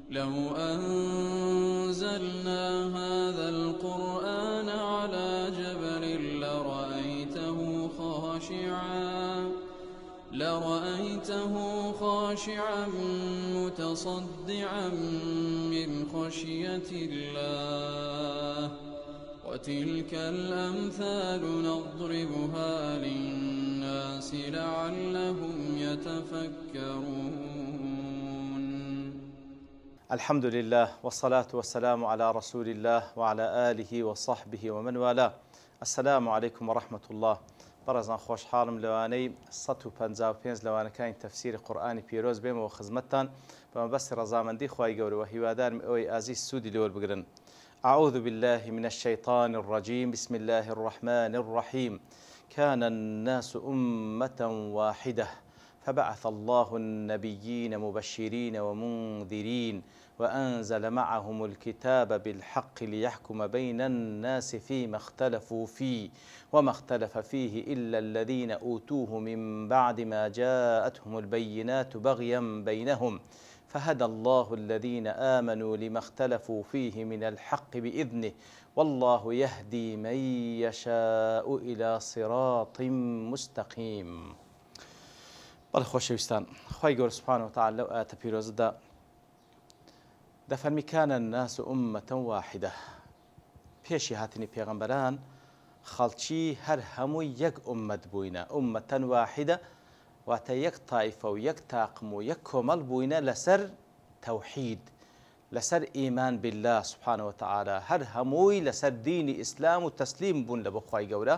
لو أنزلنا هذا القرآن على جبل لرأيته خاشعا متصدعا من خشية الله وتلك الأمثال نضربها للناس لعلهم يتفكرون. الحمد لله والصلاة والسلام على رسول الله وعلى آله وصحبه ومن والاه. السلام عليكم ورحمة الله. بەڕێزان خۆشحاڵم لەوانەی 155 لەوانەکانی تەفسیری قورئانی پیرۆز بێمەوە خزمەتتان بە مەبەستی ڕەزامەندی خوای گەورەوە هیوادارم ئەوەی ئازیز سوودی لێ وەربگرن. أعوذ بالله من الشيطان الرجيم بسم الله الرحمن الرحيم كان الناس أمة واحدة فبعث الله النبيين مبشرين ومنذرين وأنزل معهم الكتاب بالحق ليحكم بين الناس فيما اختلفوا فيه وما اختلف فيه إلا الذين أوتوه من بعد ما جاءتهم البينات بغيا بينهم فهدى الله الذين آمنوا لما اختلفوا فيه من الحق بإذنه والله يهدي من يشاء إلى صراط مستقيم. بەڵێ خۆشەویستان، خوای گەورە سوبحانەهو وتەعالا لەو ئاەتە پیرۆزەدا دەفەرمی کان الناس أمة واحدة. پێشی هاتنی پێغەمبەران خەڵکی هەر هەمووی یەک ئومەت بووینە. ئومەتەن واحدە واتە یەک تایفە و یەک تاقم و یەک کۆمەڵ بووینە لەسەر تەوحید، لەسەر ئیمان بالله سوبحانەهو وتەعالا، هەر هەمووی لەسەر دینی ئیسلام و تەسلیم بوون لە بۆ خوای گەورە.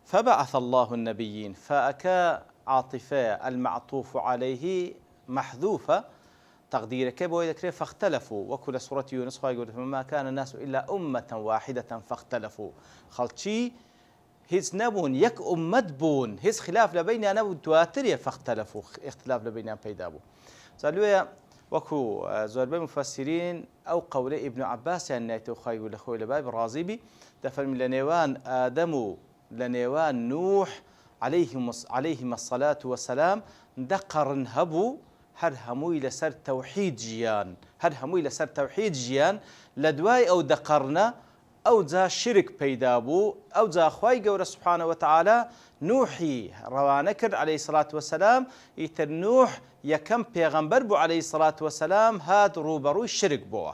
فبعث الله النبيين فأكا عاطفة المعطوف عليه محذوفة تقديرك بو يذكر فاختلفوا وكل سورة يونس فما كان الناس إلا أمة واحدة فاختلفوا. خلشي هيز نبون يك أمت بون هيز خلاف لبين نبون تواتر فاختلفوا اختلاف لبين بيدابو. زالويا وكو زوربي مفسرين أو قول ابن عباس أن يتوخى يقول أخوي لباب الرازبي دفن من لنيوان آدم لنيوان نوح عليهم الصلاة والسلام دقرن هبو هر هموي لسر توحيد جيان، هر هموي لسر توحيد جيان لدواي أو دقرنا أو ذا شرك بيدابو أو ذا خواي قورة سبحانه وتعالى نوحي روانكر عليه الصلاة والسلام يتر نوح يكم بيغمبر بو عليه الصلاة والسلام هاد روبرو الشرك بوا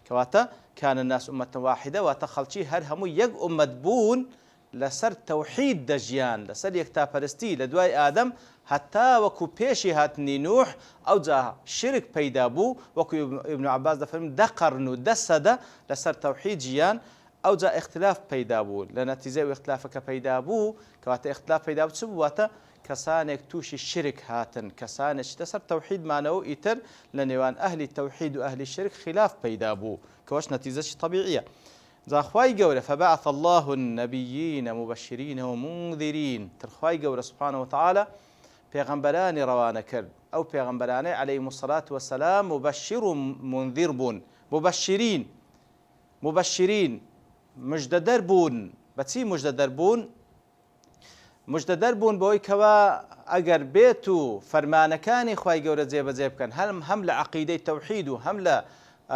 كواتا كان الناس أمة واحدة واتخلشي هر هموي يق أمة بون لسر توحيد دجيان لسر يكتا پرستی لدواي آدم حتى وكو بيشي هاتني نوح أو جا شرك پیدا بو وكو ابن عباس دفرم دقرنو دسد لسر توحيد جيان أو جا اختلاف پیدا بو لنتيجة اختلافك پیدا بو كواتا اختلاف پیدا بو چبو واتا كسانك توشي الشرك هاتن كسانك لسر توحيد مانو إتر لنوان أهل التوحيد وأهل الشرك خلاف پیدا بو كواش نتيجة طبيعية. زاخواي قولة فبعث الله النبيين مبشرين ومنذرين ترخواي قولة سبحانه وتعالى پیغمبران روانا كرد أو پیغمبران عليهم الصلاة والسلام مبشر منذر بون مبشرين مجددر بون بتسي مجددر بون بوي كوا أجر بيتو فرمانكاني خواي قولة زيب كان هم لعقيدة توحيد وهم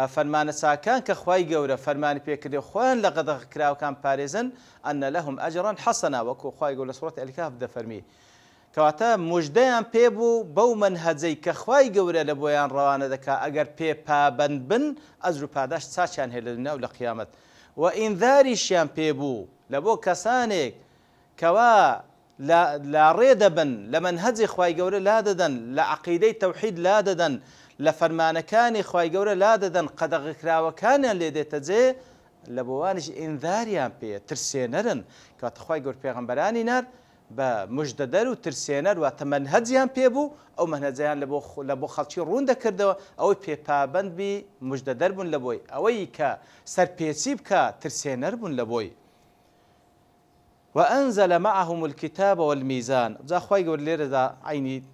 فرمان ساكان كخواي قورة فرمان بيكري خوان لقد كراو كان باريزن أن لهم أجرا حسنا وكو خواي قولة سورة الكهف ده فرمي كواتا مجديان بيبو بو منهجي كخواي قورة لبويان روانا دكا أجر بي بابن بن أجر باداش ساشان هلنا ولا قيامت وإنذاري شان بيبو لبو كسانك كوا لا ريدبن لمنهجي خواي قورة لا ددن لعقيدة توحيد لا ددن لفرمانكاني خواي قورة لا ددن قد كراوكان اللي ديتجي لبوانش إنذاريان بي ترسينرن كوات خواي قور بيغمبراني نار بمجددر وترسينر وتمنهجيان بيبو أو منهجيان لبو خلشي روندا كردوا أو بي بابند بي مجددر بن لبوي أوي كا سربيسيب كا ترسينر بن لبوي. وأنزل معهم الكتاب والميزان ذا خواي قور ليرة ذا عيني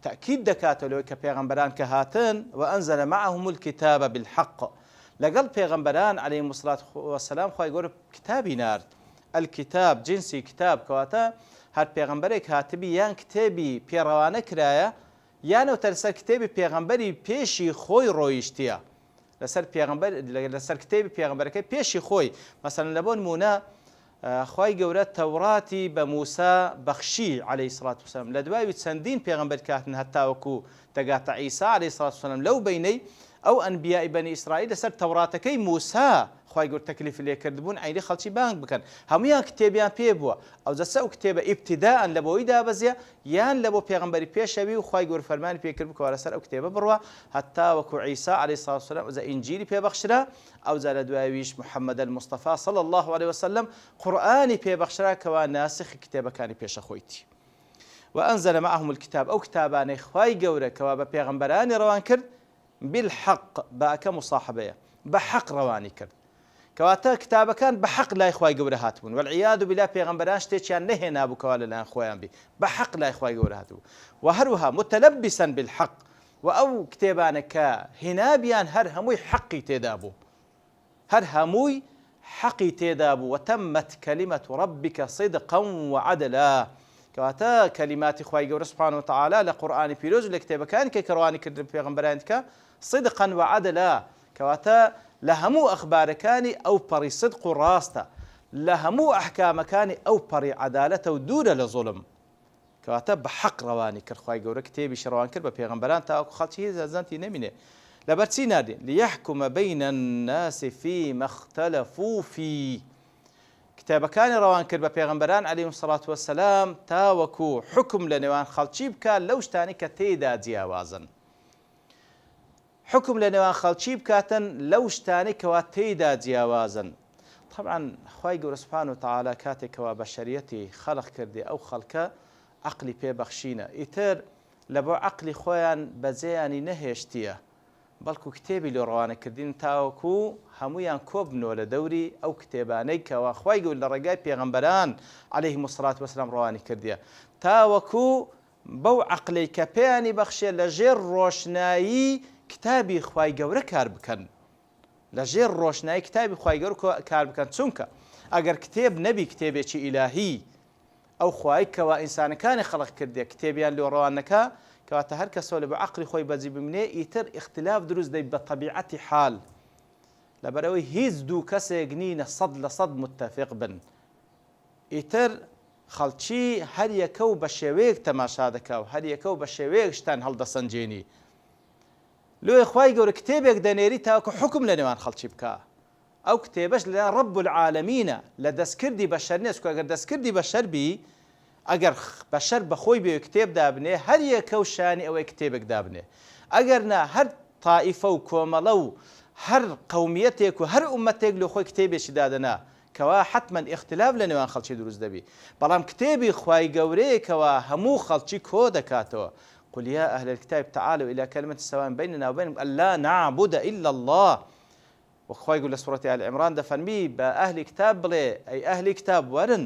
تأكيد دكاتة لو كبيغمبران كهاتن وأنزل معهم الكتاب بالحق لقل بيغمبران عليهم الصلاة والسلام خواهي يقول كتابي نار الكتاب جنسي كتاب كواتا هر بيغمبري كاتبي يان كتابي بيروانه كرايا یانەوتە لەسەر کتێبی پێغەمبەری پێشی خۆی ڕۆیشتیە لەسەر کتێبی پێغەمبەرەکەی پێشی خۆی مەسەڵەن لە بۆ نمونە خوای گەورە تەوڕاتی بە موسا بەخشی عەلەیهی سڵات وسەلام لە دوای چەندین پێغەمبەر کاتن هەتاوەکو دەگاتە عیسا عەلەیهی سڵات وسەلام لەو بینەی ئەو ئەنبیای بەنی ئیسرائیل لەسەر تەوراتەکەی موسا خوای گەورە تەکلیف لێکردبوون عینی خەڵکی بانگ بکەن هەمویان کتێبیان پێ بووە ئەو جەسە ئەو کتێبە ئیبتیداءن لە بۆی دابەزیە یان لە بۆ پێغەمبەری پێشەوی و خوای گەورە فەرمانی پێکرد بکەوە لەسەر ئەو کتێبە بڕوە هەتا وەکو عیسا عەلەیهی سڵات وسەلام ئەوجا ئینجیلی پێبەخشرا ئەوجا لە دواییش محەممەد الموستەفا صلی الله عليه وسلم قورئانی پێبەخشرا کەوا ناسخی کتێبەکانی پێشە خۆیتی وأنزل معهم الكتاب أو كتابان خواي جورا كوا بيغمبراني روان كرد بالحق باك مصاحبه بحق رواني كرد كواتا كتاب كان بحق لا خواي جورا هاتبون والعياذ بالله بيغمبران شتيان نهينا ابو كوال لا خويان بي بحق لا خواي جورا هاتبون وهروها متلبسا بالحق واو كتابان كا هنابيان هر هموي حقي تدابو هر هموي حقي تدابو وتمت كلمة ربك صدقا وعدلا كواتا كلمات خواي جورا سبحانه وتعالى لقرآن بيروز لكتاب كان كرواني كرد بيغمبرانك صدقا وعدلا كواتا لهمو أخبار كاني أو بري صدق راستا لهمو أحكام كاني أو بري عدالة ودون لظلم كواتا بحق رواني كر خواي جورا كتابي شروان كر بيغمبران تاكو خالتي زانتي نمينه لبرتسي نادي ليحكم بين الناس فيما اختلفوا فيه كتاب كان روان كرب بيغمبران عليهم الصلاة والسلام تاوكو حكم لنوان خلشي بكا لوشتاني كتيدا جياوازن حكم لنوان خلشي بكاتن لوشتاني كواتيدا جياوازن طبعا خواي قول سبحانه وتعالى كاتي كوا بشريتي خلق كردي أو خلقه عقلي بي بخشينا إتر لبو عقلي خوان بزياني نهيشتيه بەڵکو کتێبی لێ ڕەوانەکردین تاوەکو هەمویان کۆبنەوە لە دەوری ئەو کتێبانەی کەوا خوای گەورە لە ڕێگای پێغەمبەران عەلەیهیمو سڵات وەسەلام ڕەوانی کردیە تاوەکو بەو عەقلەی کە پێیانی بەخشێ لە ژێر ڕۆشنایی کتابی خوای گەورە کار بکەن لە ژێر ڕۆشنایی کتابی خوای گەورە کار بکەن چونکە ئەگەر کتێب نەبی کتێبێکی ئیلاهی ئەو خوای کەوا ئینسانەکانی خەڵق کردێ کتێبیان لێ ڕەوان نەکا كواتا هر كسو لبو عقلي خوي بزي بمني يتر اختلاف دروز دي بطبيعة حال لبروي هيز دو كسي جنين صد لصد متفق بن يتر خلشي هر يكو بشويك تماشا دكاو هر يكو بشويك شتان هل دسنجيني لو اخواي قول كتابك دانيري تاكو حكم لنوان خلشي بكا او كتابش لنا رب العالمين لدسكردي بشر نسكو اگر دسكردي بشر بي ئەگەر بەشەر بەخۆی بێ کتێب دابنێ هەر یەکە و شانی ئەوەی کتێبێک دابنێ ئەگەر نا هەر تائیفە و کۆمەڵە و هەر قەومیەتێک و هەر ئومەتێک لە خۆی کتێبێکی دادەنا کەوا حتمەن ئیختلاف لە نێوان خەڵکی دروست دەبی بەڵام کتێبی خوای گەورەیەکەوە هەموو خەڵکی کۆ دەکاتەوە قل يا أهل الكتاب تعالوا إلى كلمة سواء بيننا وبينكم ألا نعبد إلا الله وخواي يقول لسورة آل عمران دفنمي بأهل كتاب بلي أي أهل كتاب ورن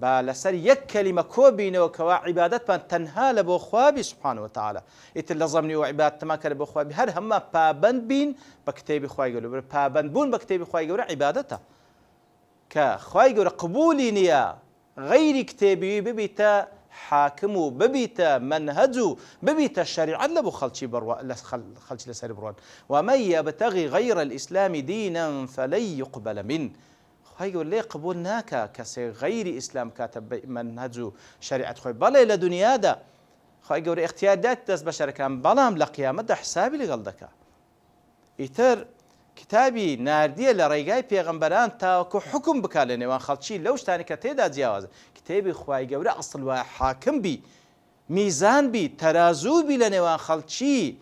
لسر يك كلمة كوبين وكوا عبادات بان تنها لبو خوابي سبحانه وتعالى يتلزمني وعبادة ما كان لبو خوابي هر هما بابند بين بكتابي خواي يقولوا بابند بون بكتابي خواي يقولوا عبادته كخواي يقولوا قبولي نيا غير كتابي ببيتا حاكمو ببيتا منهجو ببيتا شريعة لبو خلشي خلشي لسر بروان ومن يبتغي غير الإسلام دينا فلن يقبل منه خواهي يقول لي قبول ناكا كسي غير إسلام كاتب منهج شريعة خوي بلا إلى دنيا دا خواهي يقول اختيارات دست بشر كان بلام لقيامة دا حسابي لغلدكا إتر كتابي ناردية لريقاي بيغمبران تاكو حكم بكاليني وان خلشي لوش تاني كتيدا جياوز كتابي خواهي يقول أصل وحاكم بي ميزان بي ترازو بي لنوان خلشي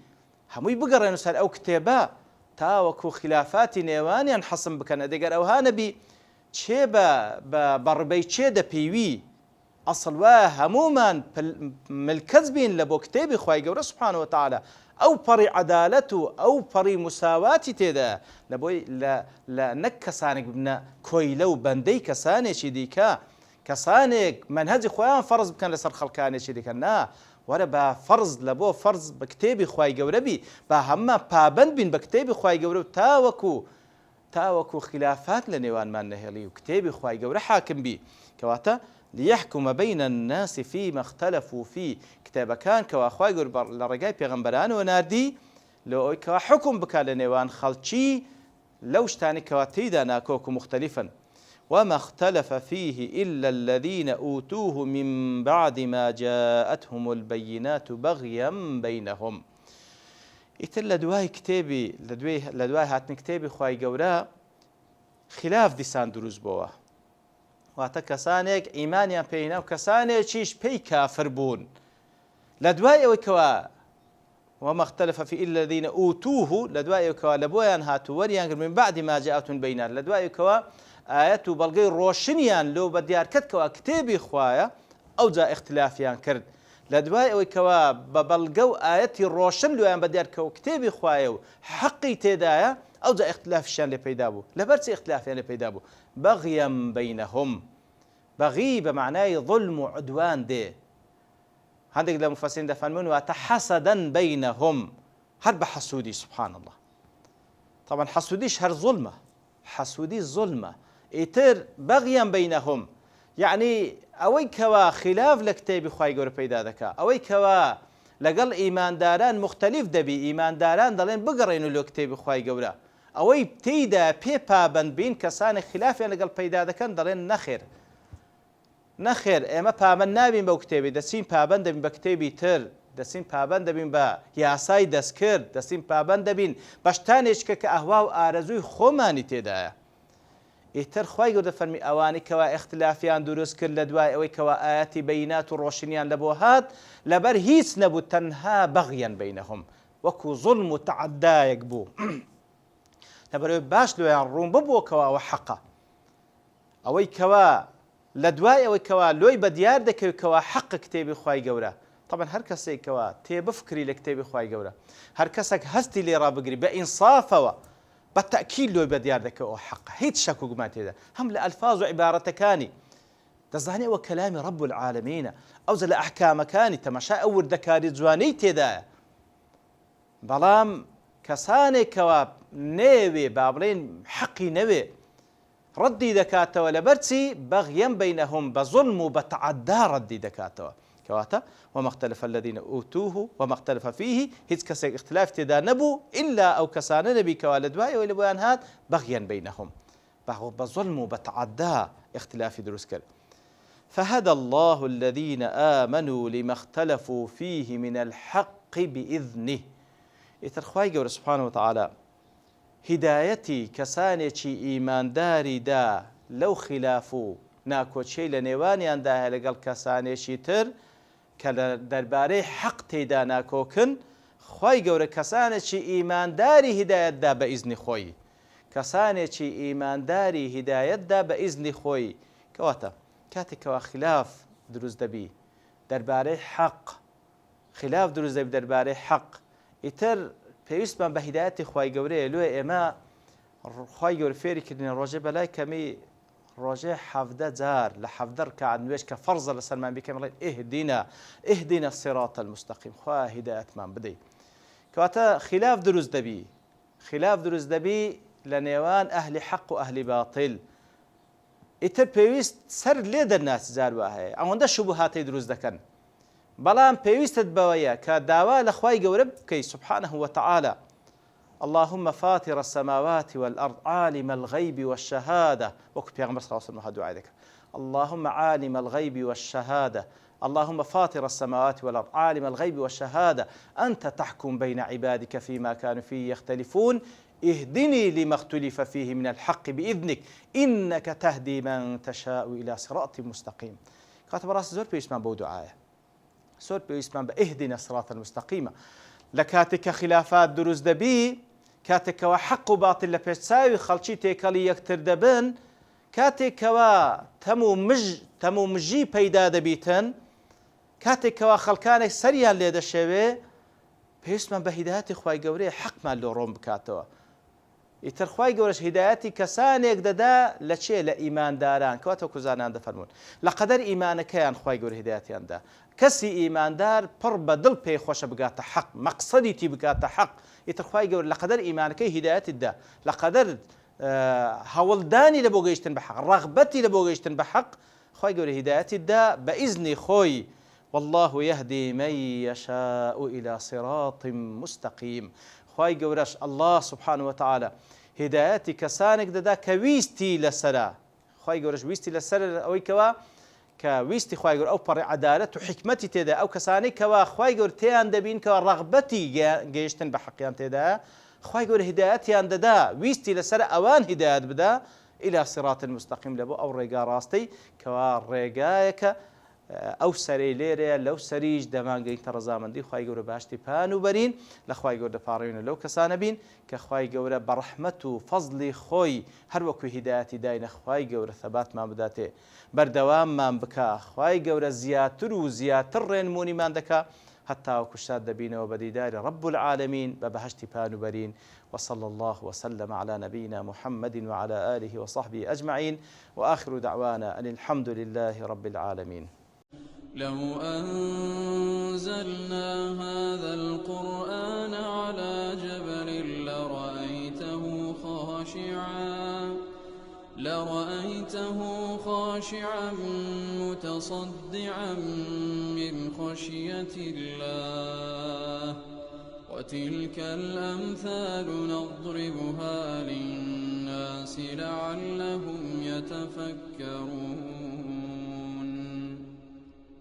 هموي بقرأ نسال أو كتابا تاوكو خلافاتي نيوان ينحصم بكنا دقر أو هانبي چه بڕبەی چێ دەپێوی ئەسڵ وایە هەمومان ملکەز بین لە بۆ کتێبی خوای گەورە سوبحانەوە وتعالە ئەو پەڕی عەدالەت و ئەو پەڕی مساواتی تێدایە لە بۆی لە نەک کەسانێک ببنە کۆیلە و بەندەی کەسانێکی دیکە کەسانێک منهەجی خۆیان فەرز بکەن لەسەر خەڵکانێکی دیکە نا وەرە بە فەرز لە بۆ فەرز بە کتێبی خوای گەورە بی با هەمە پابەند بین بە کتێبی خوای گەورە و تاوەکو خلافات لە نێوانمان نەهێڵی و کتێبی خوای گەورە حاکم بی کەواتە ليحكم بين الناس فيما اختلفوا فيه کتێبەکان کەوا خوای گەورە لە ڕێگای پێغەمبەرانەوە ناردی لەوەی کەوا حکم بکات لە نێوان خەڵکی لەو شتانی کەوا تێیدا ناکۆک و مختلفن وما اختلف فيه إلا الذين أوتوه من بعد ما جاءتهم البينات بغيا بينهم ئیتر لە دوای کتێبی لە دوای هاتنی کتێبی خوای گەورە خلاف دیسان دروست بووە واتە کەسانێک ئیمانیان پێینا و کەسانێکیش پێی کافر بوون لە دوای ئەوەی کەوا وما اختلف فيه إلا الذين أوتوه لە دوای ئەوەی کەوا لە بۆیان هاتوو وەریان کرد من بعد ما جاءتهم البينات لە دوای کەوا ئاەت و بەڵگەی ڕۆشنیان لەو بە دیارکردکەوە کتێبی خوایە ئەوجا اختلافیان کرد لە دوای ئەوەی کەوا بە بەڵگە و ئاەتی ڕۆشن لۆیان بە دیارکەوە کتێبی خوایە و حەقی تێدایە ئەوجا اختلافیشیان لێ پەیدا بوو لەبەرچی اختلافیان لێ پەیدا بوو بەغیەم بەینەهم بەغی بە معنای ظلم و عدوان دێ هەندێک لە مفەسرین دەفەرمون واتە حەسەدەن بەینەهم هەر بە حەسوودی سبحان الله طبعا حەسوودیش هەر ظلمە حەسوودی ظلمە ئیتر بەغیەم بەینەهم یعنی ئەوەی کەوا خلاف لە کتێبی خوای گەورە پەیدا دەکات ئەوەی کەوا لەگەڵ ئیمانداران مختلف دەبی ئیمانداران دەڵێن بگەڕێن و لۆ کتێبی خوای گەورە ئەوەی تێیدا پێ پابەند بین کەسانی خلافیان لەگەڵ پەیدا دەکەن دەڵێن نەخێر ئێمە پابەند نابین بەو کتێبی دەچین پابەند دەبین بە کتێبی تر دەچین پابەند دەبین بە یاسای دەستکرد دەچین پابەند دەبین بە شتانێکە کە ئەهوا و ئارەزووی خۆمانی تێدایە ئیتر خوای گەورە دەفەرمی ئەوانەی کەوا اختلافیان دروست کرد لە دوای ئەوەی کەوا ئاەتی بەینات و ڕۆشنیان لە بۆ هات لەبەر هیچ نەبوو تەنها بەغیان بەینەهم وەکو زوڵم و تەعەدایەک بوو لەبەرەوەی باش لۆیان ڕوون ببووکەوە ئەوە حەقە ئەوەی کەوا لە دوای ئەوەی کەوا لۆی بە دیار دەکەوێت کەوا حەق کتێبی خوای گەورە طبعا هەر کەسێک کەوا تێبفکری لە کتێبی خوای گەورە هەر کەسێک هەستی لێ ڕابگری بە ئینسافەوە بەتەکیل لۆی بە دیار دەکەوە حەق هیچ شەک و گومان تێدا هەم لە ئەلفاظ و عیبارەتەکانی دەزانێت ئەوە کەلامی ڕەب العالەمینە ئەوجا لە ئەحکامەکانی تەماشای ئەو وردەکاری جوانەی تێدایە بەڵام کەسانێک کەوا نێوێ با بڵێن حەقی نەوێ ڕەدی دەکاتەوە لەبەرچی بەغیەم بەینەهم بە زوڵم و بە تەعەدا ڕەدی دەکاتەوە کەواتە وما اختلف الذين أوتوه وما اختلف فيه هیچ کەسێک اختلاف تێدا نەبوو إلا ئەو کەسانە نەبی کەوا لە دوای ئەوەی لە بۆیان هات بەغیەن بەینەهم بە زوڵم و بە تەعەدا اختلافی دروست کرد فهدى الله الذين آمنوا لما اختلفوا فيه من الحق بإذنه ئیتر خوای گەورە سبحانه وتعالى هدایەتی کەسانێکی ئیمانداری دا لەو خلاف و ناکۆچەی لە نێوانیاندا هەیە لەگەڵ کەسانێکی تر کە لە دەربارەی حەق تێدا ناکۆکن خوای گەورە کەسانێکی ئیمانداری هدایەتدا بە ئیزنی خۆی کەسانێکی ئیمانداری هدایەتدا بە ئیزنی خۆی کەواتە کاتێکەوە خلاف دروست دەبی دەربارەی حەق خلاف دروست دەبی دەربارەی حەق ئیتر پێویستمان بە هیدایەتی خوای گەورەیە لێ ئێمە خوای گەورە فێری کردنە ڕۆژێ بەلای کەمی ڕۆژێ 17 جار لە 17 ڕکعات نوێژ کە فەرزە لەسەرمان بیکەم بڵێن ئیهدینا الصراط المستقیم خوا هیدایەتمان بدەی کەواتە خلاف دروست دەبی لە نێوان ئەهلی حەق و ئەهلی باتیل ئیتر پێویست سەر لێ دەرناسی جار وا هەیە ئەوەندە شوبهاتی دروست دەکەن بەڵام پێویستت بەوەیە کە داوا لە خوای گەورە بکەی سبحانه وتعالى اللهم فاطر السماوات والأرض عالم الغيب والشهادة وكو بيغمبر صلى الله عليه وسلم دعاء ذكر اللهم عالم الغيب والشهادة اللهم فاطر السماوات والأرض عالم الغيب والشهادة أنت تحكم بين عبادك فيما كانوا فيه يختلفون اهدني لما اختلف فيه من الحق بإذنك إنك تهدي من تشاء إلى صراط مستقيم كاتب راس زور بيسمان بو دعاء زور بيسمان بإهدنا الصراط المستقيم لكاتك خلافات دروز دبي کاتێکەوە حەق و باتل لە پێشچاوی خەڵکی تێکەڵی یەکتر دەبن کاتێکەوە تەم و مژی پەیدا دەبیتن کاتێکەوە خەڵکانێک سەریان لێ دەشەوێ پێویستمان بە هیدایەتی خوای گەورەیە حەقمان لۆ ڕۆم بکاتەوە ئیتر خوای گەورەش هیدایەتی کەسانێک دەدا لە چێ لە ئیمانداران کەواتە کوزانان دەفەرمون لە قەدەر ئیمانەکەیان خوای گەورە هیدایەتیاندا کەسی ئیماندار پڕ بە دڵ پێی خۆشە بگاتە حەق مەقسەدی تی بگاتە حەق ئیتر خوای گەورە لە قەدەر ئیمانەکەی هیدایەتیدا لە قەدەر هەوڵدانی لە بۆ گەیشتن بە حەق ڕەغبەتی لە بۆ گەیشتن بە حەق خی گەورە هیدایەتی دا بإذن خۆی والله يهدي من يشاء إلى صراط مستقيم. خی گەورەش الله سبحانه وتعالى هدایەتی کەسانێک دەدا کە ویستی لەسرە. خی گەورەش ویستی لەسەر ئەوەی کەوا کە ویستی خی گەورە ئەو پەڕی عەدالەت و حکمەتی تێدا ئەو کەسانەی کەوا خی گەورە تێیان دەبین کەوا ڕەغبەتی گەیشتن بە حەقیان تێدا خی گەورە هدایەتیان دەدا ویستی لەسەر ئەوان هدایەت بدا إلى صراط مستقيم لەبۆ ئەو ڕێگا ڕاستەی کەوا ڕێگایەکە ئەو سەرەی لێرەیە لەو سەریش دەمانگەینتە ڕەزامەندی خی گەورە باشتی پان و بەرین لە خی گەورە دەپاڕێنە لەو کەسانە بین کە خی گەورە بە ڕەحمەت و فەزلی خۆی هەروەکو هیدایەتی داینە خی گەورە ثەباتمان بداتێ بەردەواممان بکە خی گەورە زیاتر و زیاتر ڕێنمونیمان دەکا حتى وكشاد دبينا وبديدار رب العالمين ببهشت بان برين وصلى الله وسلم على نبينا محمد وعلى آله وصحبه أجمعين وآخر دعوانا أن الحمد لله رب العالمين. لو أنزلنا هذا القرآن على جبل لرأيته خاشعا متصدعا من خشية الله وتلك الأمثال نضربها للناس لعلهم يتفكرون.